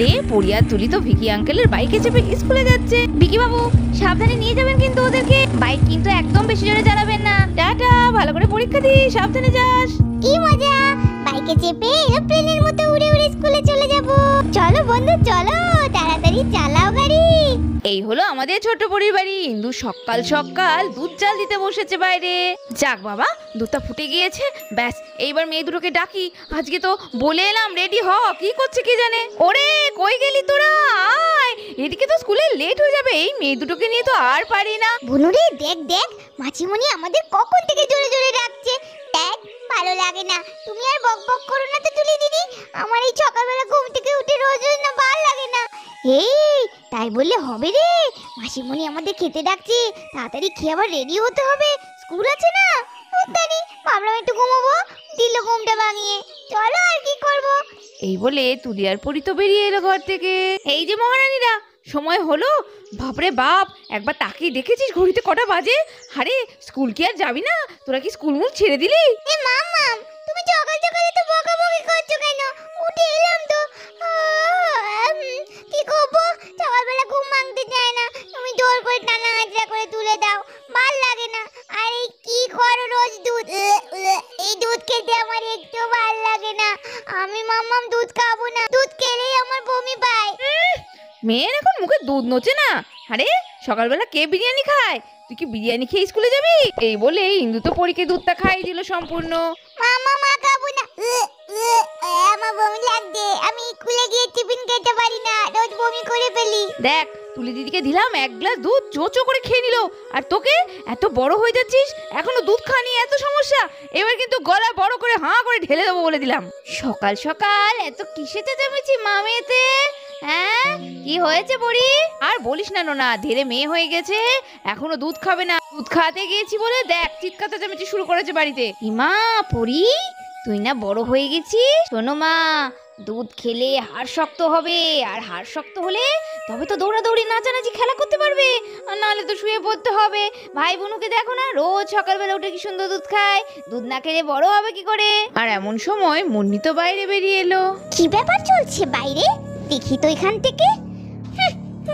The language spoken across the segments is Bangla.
আরে পড়িয়া তুলি তো ভিকি আঙ্কেলের বাইকে চেপে স্কুলে যাচ্ছে। ভিকি বাবু সাবধানে নিয়ে যাবেন কিন্তু ওদেরকে, বাইক কিন্তু একদম বেশি জোরে চালাবেন না। টাটা, ভালো করে পরীক্ষা দি, সাবধানে যাস। কি মজা, বাইকে চেপে এরোপ্লেনের মতো উড়ে উড়ে স্কুলে চলে যাব। চলো বন্ধু চলো, তাড়াতাড়ি চালাও গাড়ি। এই হলো আমাদের ছোট পরির বাড়ি। ইন্দু সকাল সকাল দুধ জাল দিতে বসেছে বাইরে। যাক বাবা, দুধটা ফুটে গিয়েছে, ব্যাস এইবার মেয়ে দুটোকে ডাকি। আজকে তো বলে এলাম রেডি হ, কি করছে কি জানে। ওরে কই গেলি তোরা, আয় এদিকে তো স্কুলে লেট হয়ে যাবে। এই মেয়ে দুটোকে নিয়ে তো আর পারি না। বুনুরে দেখ দেখ, মাছিমণি আমাদের কখন থেকে জোরে জোরে ডাকছে। দেখ ভালো লাগে না, তুমি আর বক বক করো না তো তুলি দিদি। আমার এই সকালবেলা ঘুম থেকে উঠে রোজ রোজ না ভালো লাগে না। এই তাই বললে হবে রে, মাসিমণি আমাদের খেতে ডাকছে, তাড়াতাড়ি খেয়ে আবার রেডি হতে হবে, স্কুল আছে না। তাড়াতাড়ি ভাবলাম একটু ঘুমাবো, দিল ঘুমটা ভাঙিয়ে। চলো আর কি করবো। এই বলে তুলি আর পরি তো বেরিয়ে এলো ঘর থেকে। এই যে মহারানীরা, সময় হলো। বাপরে বাপ, একবার তাকিয়ে দেখেছিস ঘড়িতে কটা বাজে? আরে স্কুল কি আর যাবি না? তোরা কি স্কুল মুল ছেড়ে দিলি? এ মাম্মাম, তুমি সকাল সকালে তো বকাবকি করছো কেন? উঠে এলাম তো। কি করবো, সকালবেলা ঘুম ভাঙতে চায় না, তুমি জোর করে টানা হাজরা করে তুলে দাও, ভাল লাগে না। আর এই কি করো রোজ দুধ, এই দুধ খেতে আমার একটু ভাল লাগে না। আমি মাম্মাম দুধ খাবো না, দুধ খেলেই আমার বমি পায়। মেয়ের এখন মুখে দুধ নচে না। আরে সকালবেলা কে বিরিয়ানি খায়? তুই কি বিরিয়ানি খেয়ে স্কুলে যাবি? এই বলে ইন্দু তো পরীকে দুধটা খাইয়ে দিল সম্পূর্ণ। মামা মা খাবো না, আমার বমি লাগছে, আমি স্কুলে গিয়ে টিফিন খেতে পারি না, রোজ বমি করে ফেলি। দেখ তুলি দিদিকে দিলাম এক গ্লাস দুধ, চো করে খেয়ে নিল। আর তোকে, এত বড় হয়ে যাচ্ছিস এখনো দুধ খানি, এত সমস্যা। এবার কিন্তু গলা বড় করে হাঁ করে ঢেলে দেবো বলে দিলাম। সকাল সকাল এত কিসেতে জমেছি মামেতে? হ্যাঁ কি হয়েছে বড়ি? আর বলিস না নোনা, ধীরে মেয়ে হয়ে গেছে, এখনো দুধ খাবে না। দুধ খাওয়াতে গিয়েছি বলে দেখ চিৎকার চেঁচামেচি শুরু করেছে বাড়িতে। ইমা পড়ি, তুই না বড় হয়ে গেছিস। শোনো মা, দুধ খেলে হাড় শক্ত হবে, আর হাড় শক্ত হলে তবে তো দৌড়াদৌড়ি নাচানাচি খেলা করতে পারবে, আর নাহলে তো শুয়ে পড়তে হবে। ভাই বোনুকে দেখো না, রোজ সকালবেলা উঠে কি সুন্দর দুধ খায়, দুধ না খেলে বড় হবে কি করে? আর এমন সময় মুন্নি তো বাইরে বেরিয়ে এলো। কি ব্যাপার চলছে বাইরে, দেখি তো এখান থেকে।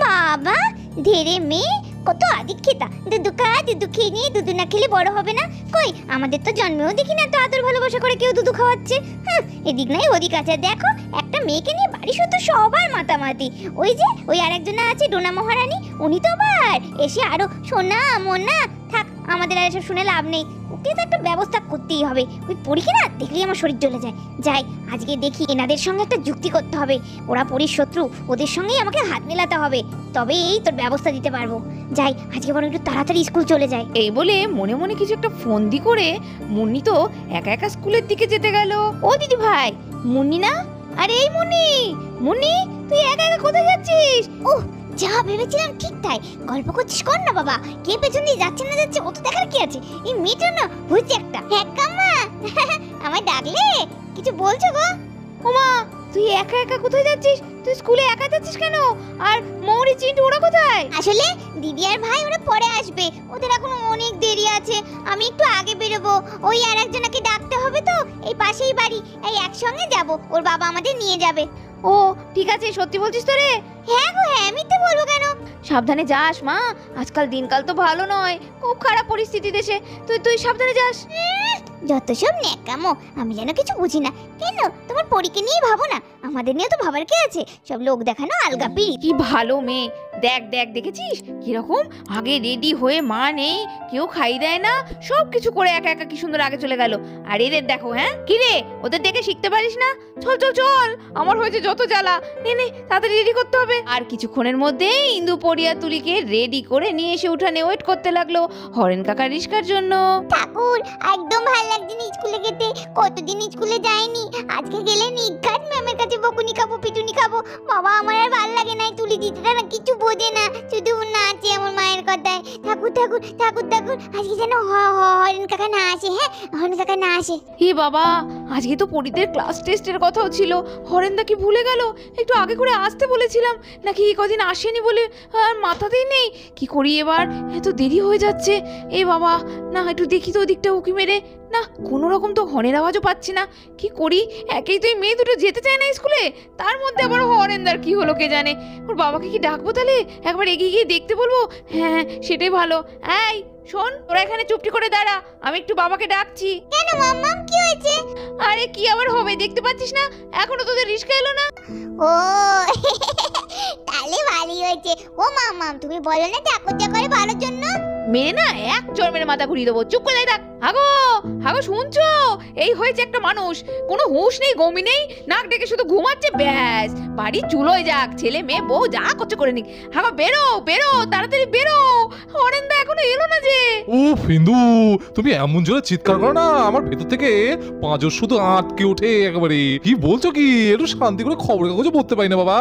বাবা ধীরে মেয়ে, কত আদিক্ষেতা, দুধু খা, দুধু খেয়ে নিয়ে, দুধু না খেলে বড় হবে না। কই আমাদের তো জন্মেও দেখি না তো আদর ভালোবাসা করে কেউ দুধু খাওয়াচ্ছে। এদিক নাই ওদিক আছে, দেখো একটা মেয়েকে নিয়ে বাড়ি শুধু সবার মাতামাতি। ওই যে ওই আরেকজন আছে ডোনা মহারানী, উনি তো আবার এসে আরো সোনা মোনা। থাক, আমাদের আর এসব শুনে লাভ নেই, ওকে তো একটা ব্যবস্থা করতেই হবে। ওই পরীকে না দেখলেই আমার শরীর জ্বলে যায়। যাই আজকে দেখি, এনাদের সঙ্গে একটা যুক্তি করতে হবে। ওরা পরীর শত্রু, ওদের সঙ্গেই আমাকে হাত মেলাতে হবে, তবেই তোর ব্যবস্থা দিতে পারবো। যাই আজকে বরং একটু তাড়াতাড়ি স্কুল চলে যায়। এই বলে মনে মনে কিছু একটা ফন্দি করে মুন্নি তো একা একা স্কুলের দিকে যেতে গেল। ও দিদি ভাই, মুন্নি না? আরে এই মুন্নি, মুন্নি তুই একা একা কোথায় যাচ্ছিস? ওহ, যা ভেবেছিলাম ঠিক তাই। গল্প করছিস কর না বাবা, কে পেছন দিয়ে যাচ্ছে না যাচ্ছে ও তো দেখার কি আছে। এই মেয়েটা না হয়েছে একটা। হ্যাঁ কাম্মা, আমায় ডাকলে, কিছু বলছো গো? ওমা, তুই একা একা কোথায় যাচ্ছিস? তুই স্কুলে একা যাচ্ছিস কেন? আর মৌরি চিন্টু ওরা কোথায়? আসলে দিদি আর ভাই ওরা পরে আসবে, ওদের এখন অনেক দেরি আছে, আমি একটু আগে বেরোবো। ওই আর একজনকে ডাকতে হবে তো, এই পাশেই বাড়ি, এই একসঙ্গে যাব, ওর বাবা আমাদের নিয়ে যাবে। ও ঠিক আছে, সত্যি বলছিস তো রে? হ্যাঁ গো হ্যাঁ, মিথ্যে বলবো কেন? সাবধানে যাস মা, আজকাল দিনকাল তো ভালো নয়, খুব খারাপ পরিস্থিতি দেশে। তুই সাবধানে যাস। যত সব ন্যাকামো, আমি যেন কিছু বুঝি না। কেন তোমার পরীকে নিয়ে ভাবো না, আমাদের নিয়ে তো ভাবার কে আছে? সব লোক দেখানো আলগা পিড়ি। কি ভালো মেয়ে, দেখ দেখ দেখেছিস কিরকম আগে রেডি হয়ে, মা নেই, কেউ খাই দেয় না, সব কিছু করে একা একা কি সুন্দর আগে চলে গেল। আর এদের দেখো, হ্যাঁ কি রে, ওদের দেখে শিখতে পারিস না? চল চল চল, আমার হয়েছে যত জ্বালা। নে তাড়াতাড়ি রেডি করতে হবে। আর কিছুক্ষণের মধ্যে ইন্দু পরিয়া তুলিকে রেডি করে নিয়ে এসে উঠানে ওয়েট করতে লাগলো হরেন কাকার রিস্কার জন্য। ঠাকুর একদম ভালো লাগছে না স্কুলে যেতে, কতদিন স্কুলে যাইনি, আজকে গেলে নিঘাত ম্যামের কাছে বকুনি খাবো, পিটুনি খাবো। বাবা আমার আর ভালো লাগে না, তুলি দিদিটা না কিছু বোঝে না, শুধু নাচে আমার মায়ের কথায়। ঠাকুর ঠাকুর ঠাকুর ঠাকুর, আজকে যেন হরেন কাকা না আসে। হ্যাঁ হরেন কাকা না আসে। হে বাবা, আজকে তো পরীদের ক্লাস টেস্টের কথাও ছিল, হরেনদা কি ভুলে গেল? একটু আগে করে আসতে বলেছিলাম, নাকি এই কদিন আসেনি বলে আর মাথাতেই নেই। কি করি এবার, এত দেরি হয়ে যাচ্ছে। এ বাবা, না একটু দেখি তো ওদিকটা উকি মেরে। না কোনো রকম তো হর্নের আওয়াজও পাচ্ছি না, কি করি? একেই তো এই মেয়ে দুটো যেতে চায় না স্কুলে, তার মধ্যে আবার হরেন্দার কি হলো কে জানে। ওর বাবাকে কি ডাকবো তাহলে, একবার এগিয়ে গিয়ে দেখতে বলবো? হ্যাঁ সেটাই ভালো। এই শোন, তোরা এখানে চুপটি করে দাঁড়া, আমি একটু বাবাকে ডাকছি। কেন মাম্মাম, কি হয়েছে? আরে কি আবার হবে, দেখতে পাচ্ছিস না এখনো তোদের রিস্কা এলো না? ও তাহলে ভালোই হয়েছে। ও মাম্মাম, তুমি বলো না ঠাকুরটা করে ভালোর জন্য। মেরে না এক চড় মেরে মাথা ঘুরিয়ে দেবো, চুপ করে থাক। হাগো হাগো, শুনছো? এই হয়েছে একটা মানুষ, কোনো হুঁশ নেই গমি নেই, নাক ডেকে শুধু ঘুমাচ্ছে ব্যাস। বাড়ি চুলোয় যাক, ছেলে মেয়ে বউ যা করছে করে নিক। হাগো বেরো বেরো, তাড়াতাড়ি বেরো, হরেন্দা এখনো এলো না যে। ও ফিন্দু, তুমি এমন জোরে চিৎকার করো না, আমার ভেতর থেকে পাঁজর শুধু আটকে ওঠে একেবারে। কি বলছো কি? একটু শান্তি করে খবরের কাগজে পড়তে পারি না বাবা?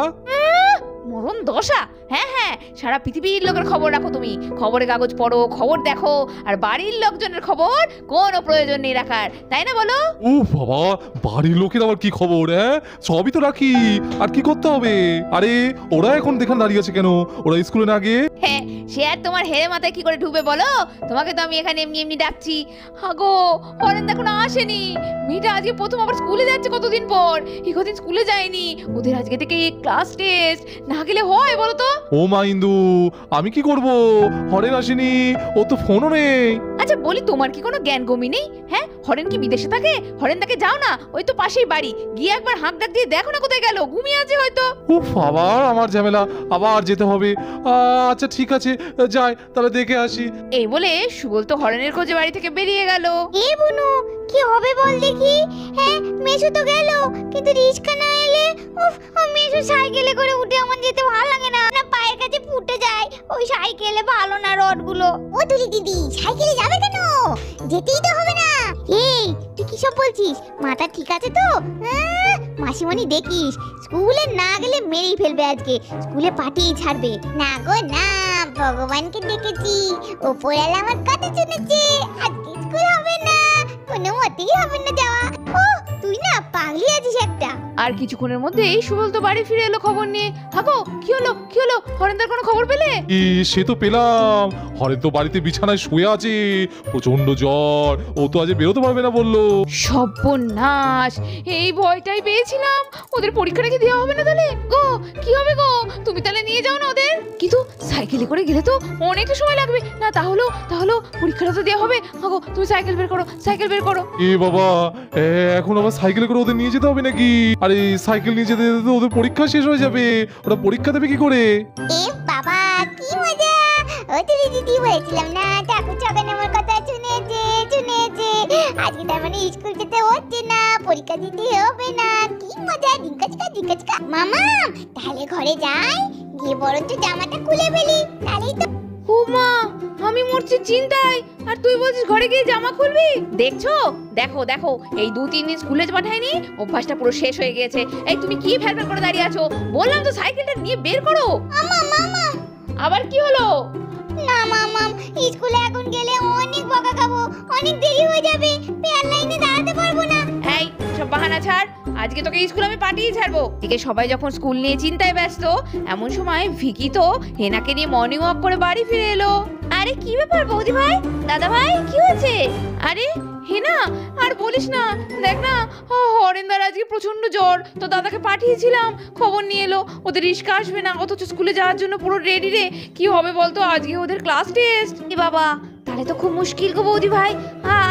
মরণ দশা। হ্যাঁ হ্যাঁ, সারা পৃথিবীর লোকের খবর রাখো তুমি, খবরের কাগজ পড়ো, খবর দেখো, আর বাড়ির লোকজনের খবর কোনো প্রয়োজন নেই রাখার, তাই না বলো? ও বাবা, বাড়ির লোকের আবার কি খবর? হ্যাঁ সবই তো রাখি, আর কি করতে হবে? আরে ওরা এখন দেখান দাঁড়িয়ে আছে কেন? ওরা স্কুলে না গিয়ে? হ্যাঁ, সে আর তোমার হেরে মাথায় কি করে ঢুকবে বলো? তোমাকে তো আমি এখানে এমনি এমনি ডাকছি। হাগো হরেন্দা এখনো আসেনি, মেয়েটা আজকে প্রথম আবার স্কুলে যাচ্ছে কতদিন পর, কদিন স্কুলে যায়নি, ওদের আজকে থেকে ক্লাস টেস্ট, না গেলে হয় বলো তো? ও মা ইন্দু, আমি কি করব? হরেন আসেনি, ও তো ফোনও নেই। আচ্ছা বলি, তোমার কি কোনো জ্ঞান গমি নেই? হ্যাঁ, হরেন কি বিদেশে থাকে? হরেনদাকে যাও না, ওই তো পাশেই বাড়ি, গিয়ে একবার হাঁক ডাক দিয়ে দেখো না কোথায় গেল, ঘুমিয়ে আছে হয়তো। উফ, আবার আমার ঝামেলা, আবার যেতে হবে। আচ্ছা ঠিক আছে, যাই তাহলে দেখে আসি। এই বলে সুবল তো হরেনের খোঁজে বাড়ি থেকে বেরিয়ে গেল। এ বুনু, কি হবে বল দেখি? হ্যাঁ মেশো তো গেল, কিন্তু রিস্কা না এলে, উফ, মেশো সাইকেলে করে উঠে আমার যেতে ভালো লাগে না, না পায়ের কাছে ফুটে যায়, ওই সাইকেলে ভালো না রডগুলো। ও তুলি দিদি, সাইকেলে যাবে কেন? যেতেই তো হবে না। এই তুই কি সব বলছিস? মাথা ঠিক আছে তো? মাসিমণি দেখিস, স্কুলে না গেলে মেরেই ফেলবে আজকে, স্কুলে পাঠিয়ে ছাড়বে। না গো না, ভগবানকে ডেকেছি, ওপরওয়ালা আমার কথা শুনেছে, আজকে স্কুল হবে না, কোনো মতেই হবে না যাওয়া। ও তুই না পাগলি আছিস একটা। আর কিছুক্ষণের মধ্যেই সুবল তো বাড়ি ফিরে এলো খবর নিয়ে। হাগো কি হলো কি হলো, হরেন্দার কোনো খবর পেলে? সে তো পেলাম, হরেন তো বাড়িতে বিছানায় শুয়ে আছে, প্রচন্ড জ্বর, ও তো আজ বেরোতে পারবে না বললো। সর্বনাশ, এই ভয়টাই পেয়েছিলাম। ওদের পরীক্ষাটা কি দেওয়া হবে না তাহলে? গো কি হবে গো, তুমি তাহলে নিয়ে যাও না ওদের। কিন্তু সাইকেলে করে গেলে তো অনেকটা সময় লাগবে না, তাহলেও পরীক্ষাটা তো দেওয়া হবে। হাগো তুমি সাইকেল বের করো, সাইকেল বের করো। এ বাবা, এখন আবার সাইকেলে করে ওদের নিয়ে যেতে হবে নাকি? আরে সাইকেল নিয়ে যেতে যেতে তো ওদের পরীক্ষা শেষ হয়ে যাবে, ওরা পরীক্ষা দেবে কি করে? এ বাবা কি মজা! ও তুলি দিদি, বলেছিলাম না ঠাকুর ছগান আমার কথা শুনেছে শুনেছে, আজকে তার মানে স্কুল যেতে হচ্ছে না, পরীক্ষা দিতে হবে না, কি মজা! ডিঙ্কাচকা ডিঙ্কাচকা। মামা তাহলে ঘরে যাই, গিয়ে বরঞ্চ জামাটা খুলে ফেলি, তাহলেই তো। ও মা, আমি মরছি চিন্তায়, আর তুই বলছিস ঘরে গিয়ে জামা খুলবি? দেখছো, দেখো দেখো, এই 2-3 দিন স্কুলে পাঠায়নি, অভ্যাসটা পুরো শেষ হয়ে গেছে। এই তুমি কি ফেরফের করে দাঁড়িয়ে আছো? বললাম তো সাইকেলটা নিয়ে বের করো। মামা মামা, আবার কি হলো? না মামাম, স্কুলে এখন গেলে অনেক বকা খাবো, অনেক দেরি হয়ে যাবে, পেয়ার লাইনে দাঁড়াতে পারবো না। এই সব বাহানা ছাড়, আজকে তোকে স্কুল আমি পাঠিয়ে ছাড়বো। এদিকে সবাই যখন স্কুল নিয়ে চিন্তায় ব্যস্ত, এমন সময় ভিকি তো হেনাকে নিয়ে মর্নিং ওয়াক করে বাড়ি ফিরে এলো। আরে কি ব্যাপার বৌদি ভাই, দাদা ভাই, কি হয়েছে? আরে হেনা, আর বলিস না, দেখ না, হরেন্দার আজকে প্রচন্ড জ্বর, তো দাদাকে পাঠিয়েছিলাম, খবর নিয়ে এলো ওদের রিস্কা আসবে না, অথচ স্কুলে যাওয়ার জন্য পুরো রেডি রে। কি হবে বলতো, আজকে ওদের ক্লাস টেস্ট। এ বাবা, তাহলে তো খুব মুশকিল গো বৌদি ভাই।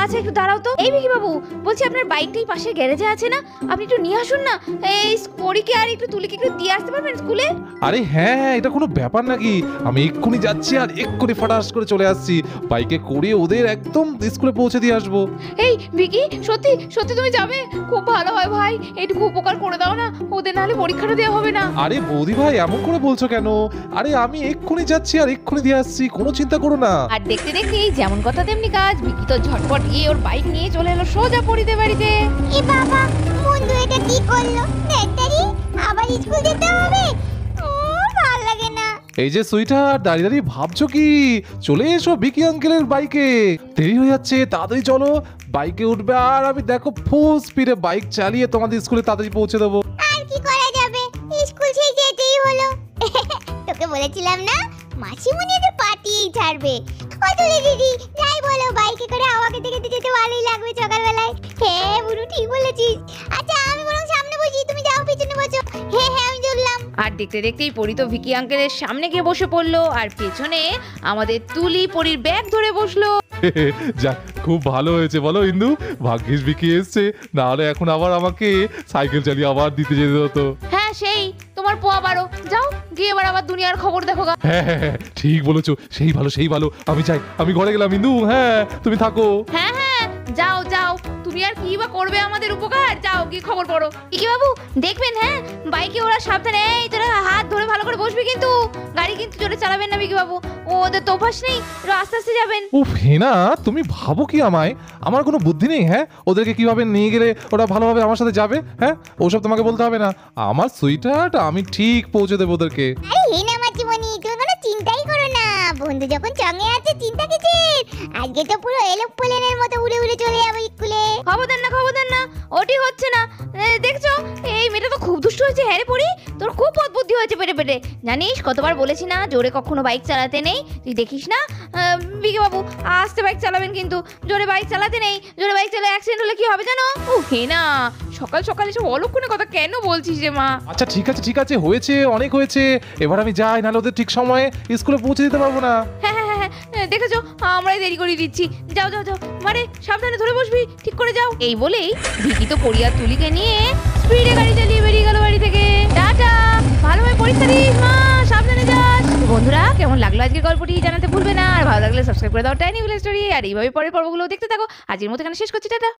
আচ্ছা একটু দাঁড়াও তো। এই ভিকি বাবু, বলছি আপনার বাইকটাই পাশে গ্যারেজে আছে না, আপনি একটু নিয়ে আসুন না, এই স্কোরিকে আর একটু তুলিকে একটু দিয়ে আসতে পারবেন স্কুলে? আরে হ্যাঁ, এটা কোনো ব্যাপার নাকি? আমি এক্ষুনি যাচ্ছি আর এক্ষুনি ফাটাস করে চলে আসছি, বাইকে করে ওদের একদম স্কুলে পৌঁছে দিয়ে আসবো। এই ভিকি, সত্যি সত্যি তুমি যাবে? খুব ভালো হয় ভাই, এইটুকু উপকার করে দাও না, ওদের নাহলে পরীক্ষাটা দেওয়া হবে না। আরে বৌদি ভাই, এমন করে বলছো কেন? আরে আমি এক্ষুনি যাচ্ছি আর এক্ষুনি দিয়ে আসছি, কোনো চিন্তা করো না। আর দেখতে দেখতে যেমন কথা তেমনি কাজ, ভিকি তো ঝটপট গিয়ে ওর বাইক নিয়ে চলে এলো সোজা পরিতে বাড়িতে। এ বাবা, বন্ধু এটা কি করলো? নেতারি আবার স্কুল যেতে হবে, ভালো লাগে না। এই যে সুইটার, দাঁড়িয়ে দাঁড়িয়ে ভাবছো কি? চলে এসো ভিকি আঙ্কেলের বাইকে, দেরি হয়ে যাচ্ছে, তাড়াতাড়ি চলো, বাইকে উঠবে আর আমি দেখো ফুল স্পিডে বাইক চালিয়ে তোমাদের স্কুলে তাড়াতাড়ি পৌঁছে দেবো। আর কি করা যাবে, স্কুল সেই যেতেই হলো। তোকে বলেছিলাম না, মাসিমণি এদের পাঠিয়েই ছাড়বে। ও তুলি দিদি, যাই বল বলো, বাইকে করে হাওয়াকে দেখে যেতে ভালোই লাগবে সকালবেলায়। হ্যাঁ বুনু, ঠিক বলেছিস। আচ্ছা আমি বরং সামনে বসি, তুমি যাও পিছনে বসো। হ্যাঁ হ্যাঁ আমি চললাম। আর দেখতে দেখতেই পরি তো ভিকি আঙ্কেলের সামনে গিয়ে বসে পড়লো, আর পেছনে আমাদের তুলি পরির ব্যাগ ধরে বসলো। যাক, খুব ভালো হয়েছে বলো ইন্দু, ভাগ্যিস বিকি এসছে, না হলে এখন আবার আমাকে সাইকেল চালিয়ে আবার দিতে যেতে হতো। হ্যাঁ সেই তোমার পোয়া বারো, যাও গিয়ে এবার আবার দুনিয়ার খবর দেখো গা। হ্যাঁ হ্যাঁ হ্যাঁ, ঠিক বলেছো, সেই ভালো সেই ভালো। আমি চাই, আমি ঘরে গেলাম ইন্দু, হ্যাঁ তুমি থাকো। হ্যাঁ হ্যাঁ যাও যাও, তুমি আর কি বা করবে আমাদের উপকার, যাও গিয়ে খবর পড়ো। কি বাবু দেখবেন, হ্যাঁ বাইকে ওরা সাবধানে, এই তোরা হাত ধরে ভালো করে বসবি, কিন্তু গাড়ি কিন্তু জোরে চালাবেন না বিকি বাবু, ওদের তো অভ্যাস নেই, ওরা আস্তে আস্তে যাবেন। উফ হেনা, তুমি ভাবো কি আমায়? আমার কোনো বুদ্ধি নেই? হ্যাঁ, ওদেরকে কিভাবে নিয়ে গেলে ওরা ভালোভাবে আমার সাথে যাবে? হ্যাঁ, ওসব তোমাকে বলতে হবে না, আমার সুইটার আমি ঠিক পৌঁছে দেবো ওদেরকে। আরে হেনা মাচিমণি, তুমি কোনো চিন্তাই করো না, বন্ধু যখন সঙ্গে আছে চিন্তা কিসের? আজকে তো পুরো এলোপ্লেনের মতো উড়ে উড়ে চলে যাবো স্কুলে। খবর দেন না, ওটি হচ্ছে না। দেখছো এই মেয়েটা তো খুব দুষ্ট হয়েছে। হ্যাঁ রে পড়ি, তোর খুব পথ বুদ্ধি হয়েছে পেটে পেটে। জানিস কতবার বলেছি না, জোরে কখনো বাইক চালাতে নেই, তুই দেখিস না। বিকে বাবু আস্তে বাইক চালাবেন, কিন্তু জোরে বাইক চালাতে নেই, জোরে বাইক চালালে অ্যাক্সিডেন্ট হলে কি হবে জানো? ও হে না, সকাল সকাল এসব অলক্ষণে কথা কেন বলছিস রে মা? আচ্ছা ঠিক আছে, হয়েছে, অনেক হয়েছে, এবার আমি যাই, নাহলে ওদের ঠিক সময়ে স্কুলে পৌঁছে দিতে পারবো না। হ্যাঁ হ্যাঁ হ্যাঁ হ্যাঁ, দেখেছো আমরাই দেরি করে দিচ্ছি। যাও যাও যাও, মানে সাবধানে ধরে বসবি, ঠিক করে যাও। এই বলেই ভিকি তো পরিয়ার তুলিকে নিয়ে স্পিডে গাড়ি চালিয়ে বেরিয়ে গেল বাড়ি থেকে। টাটা, ভালোভাবে পরীক্ষা দিস মা, সাবধানে যাস। তো বন্ধুরা, কেমন লাগলো আজকের গল্পটি জানাতে ভুলবে না, আর ভালো লাগলে সাবস্ক্রাইব করে দাও টাইনি ভিলেজ স্টোরি। আর এইভাবে পরের পর্বগুলো দেখতে থাকো। আজকের মতো এখানে শেষ করছি, টাটা।